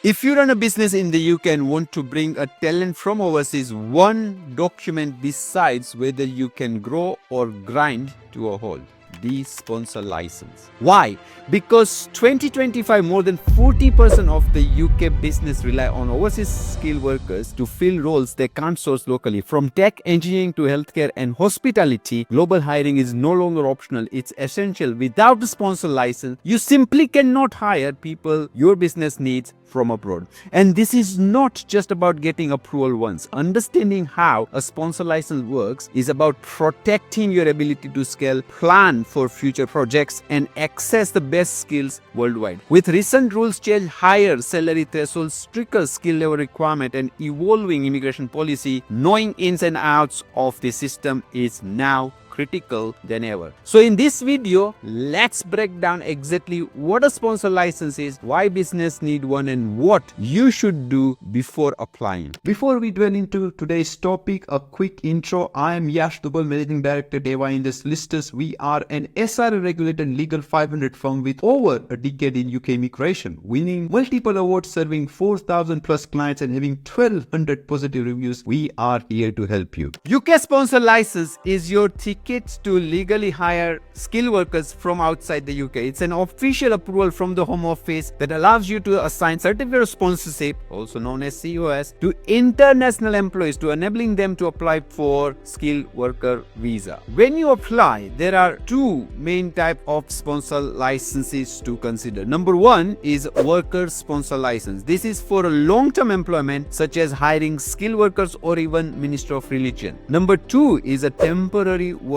If you run a business in the UK and want to bring a talent from overseas, one document decides whether you can grow or grind to a halt. The sponsor license. Why? Because 2025 more than 40% of the UK business rely on overseas skilled workers to fill roles they can't source locally. From tech, engineering to healthcare and hospitality, global hiring is no longer optional. It's essential. Without a sponsor license, you simply cannot hire people your business needs from abroad. And this is not just about getting approval once. Understanding how a sponsor license works is about protecting your ability to scale, plan for future projects, and access the best skills worldwide. With recent rules change, higher salary thresholds, stricter skill level requirement, and evolving immigration policy, knowing ins and outs of the system is now critical than ever. So in this video, let's break down exactly what a sponsor license is, why business need one, and what you should do before applying. Before we dwell into today's topic, a quick intro. I am Yash Dubal, Managing Director at J Solicitors. We are an SRA regulated legal 500 firm with over a decade in UK immigration, winning multiple awards, serving 4,000 plus clients and having 1,200 positive reviews. We are here to help you. UK sponsor license is your ticket to legally hire skilled workers from outside the UK. It's an official approval from the Home Office that allows you to assign certificate of sponsorship, also known as COS, to international employees, to enabling them to apply for skilled worker visa. When you apply, there are two main types of sponsor licenses to consider. Number one is worker sponsor license. This is for a long-term employment such as hiring skilled workers or even Minister of Religion. Number two is a temporary worker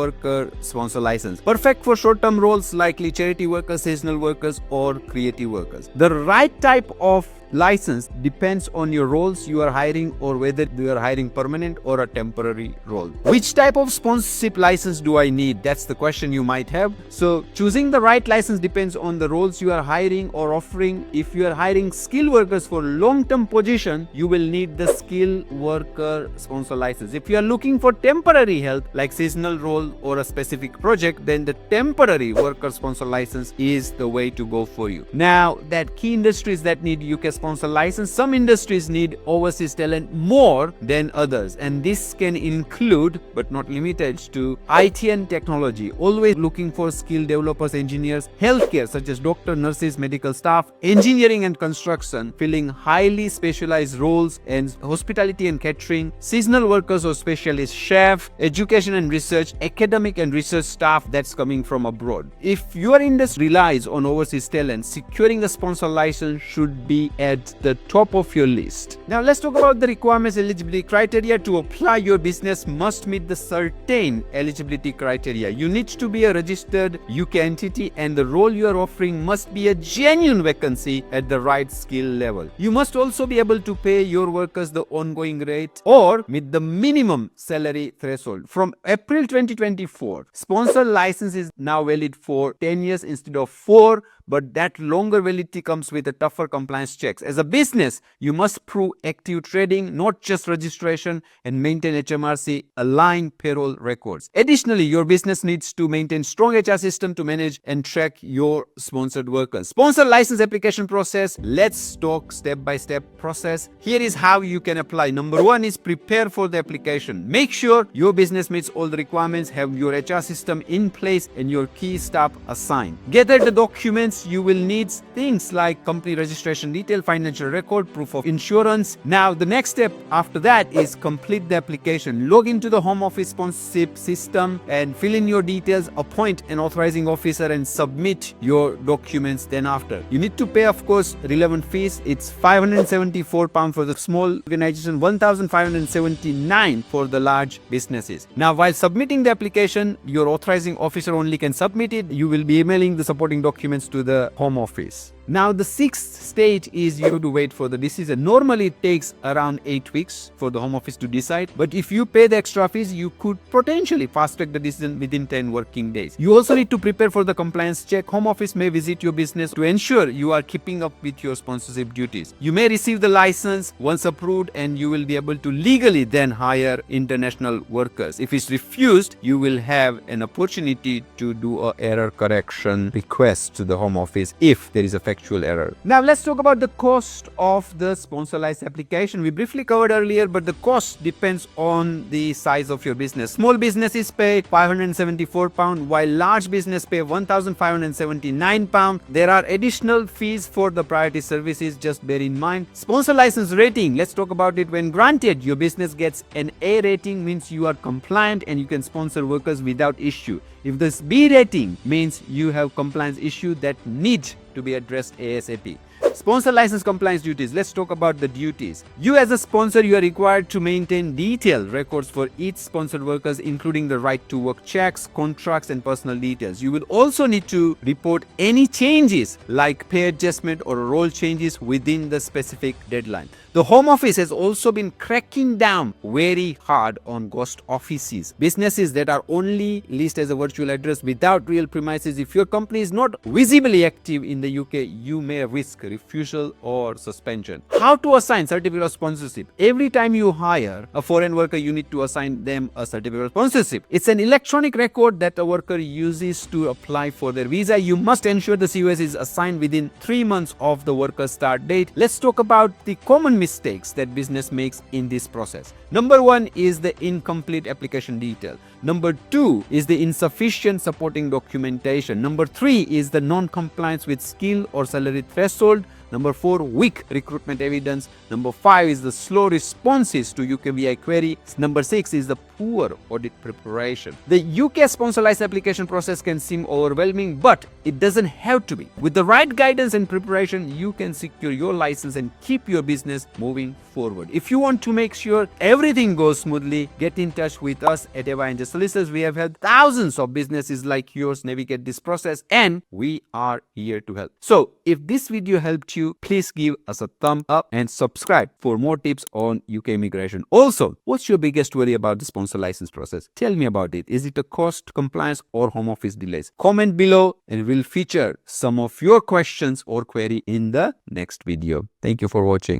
sponsor license, perfect for short-term roles likely charity workers, seasonal workers, or creative workers. The right type of license depends on your roles you are hiring or whether you are hiring permanent or a temporary role. Which type of sponsorship license do I need? That's the question you might have. So choosing the right license depends on the roles you are hiring or offering. If you are hiring skilled workers for long-term position, you will need the skilled worker sponsor license. If you are looking for temporary help like seasonal role or a specific project, then the temporary worker sponsor license is the way to go for you. Now, that key industries that need UK sponsor license, some industries need overseas talent more than others, and this can include but not limited to IT and technology, always looking for skilled developers, engineers, healthcare such as doctor, nurses, medical staff, engineering and construction, filling highly specialized roles, and hospitality and catering, seasonal workers or specialist chef, education and research, academic and research staff that's coming from abroad. If your industry relies on overseas talent, securing a sponsor license should be at the top of your list. Now let's talk about the requirements, eligibility criteria. To apply, your business must meet the certain eligibility criteria. You need to be a registered UK entity and the role you are offering must be a genuine vacancy at the right skill level. You must also be able to pay your workers the ongoing rate or meet the minimum salary threshold. From April 2024, sponsor license is now valid for 10 years instead of 4, but that longer validity comes with a tougher compliance checks. As a business, you must prove active trading, not just registration, and maintain HMRC aligned payroll records. Additionally, your business needs to maintain strong HR system to manage and track your sponsored workers. Sponsor license application process. Let's talk step-by-step process. Here is how you can apply. Number one is prepare for the application. Make sure your business meets all the requirements, have your HR system in place, and your key staff assigned. Gather the documents you will need, things like company registration detail, financial record, proof of insurance. Now the next step after that is complete the application. Log into the Home Office sponsorship system and fill in your details, appoint an authorizing officer and submit your documents. Then after, you need to pay of course relevant fees. It's £574 for the small organization, £1,579 for the large businesses. Now while submitting the application, your authorizing officer only can submit it. You will be emailing the supporting documents to the Home Office. Now the sixth stage is you have to wait for the decision. Normally it takes around 8 weeks for the Home Office to decide, but if you pay the extra fees, you could potentially fast track the decision within 10 working days. You also need to prepare for the compliance check. Home Office may visit your business to ensure you are keeping up with your sponsorship duties. You may receive the license once approved and you will be able to legally then hire international workers. If it's refused, you will have an opportunity to do an error correction request to the Home Office if there is a fact factual error. Now let's talk about the cost of the sponsorized application. We briefly covered earlier, but the cost depends on the size of your business. Small businesses pay £574, while large business pay £1,579. There are additional fees for the priority services, just bear in mind. Sponsor license rating, let's talk about it. When granted, your business gets an A rating, means you are compliant and you can sponsor workers without issue. If this B rating, means you have compliance issue that need to be addressed ASAP. Sponsor license compliance duties. Let's talk about the duties. You as a sponsor, you are required to maintain detailed records for each sponsored workers, including the right to work checks, contracts, and personal details. You will also need to report any changes like pay adjustment or role changes within the specific deadline. The Home Office has also been cracking down very hard on ghost offices, businesses that are only listed as a virtual address without real premises. If your company is not visibly active in the UK, you may risk refusal or suspension. How to assign certificate of sponsorship? Every time you hire a foreign worker, you need to assign them a certificate of sponsorship. It's an electronic record that a worker uses to apply for their visa. You must ensure the COS is assigned within 3 months of the worker's start date. Let's talk about the common mistakes that business makes in this process. Number 1 is the incomplete application detail. Number 2 is the insufficient supporting documentation. Number 3 is the non-compliance with skill or salary threshold. Number 4, weak recruitment evidence. Number 5 is the slow responses to UKVI query. Number 6 is the poor audit preparation. The UK sponsorized application process can seem overwhelming, but it doesn't have to be. With the right guidance and preparation, you can secure your license and keep your business moving forward. If you want to make sure everything goes smoothly, get in touch with us at J Solicitors. We have helped thousands of businesses like yours navigate this process, and we are here to help. So if this video helped you, please give us a thumb up and subscribe for more tips on UK immigration. Also, what's your biggest worry about the sponsor license process? Tell me about it. Is it a cost, compliance, or home office delays? Comment below and we'll feature some of your questions or query in the next video. Thank you for watching.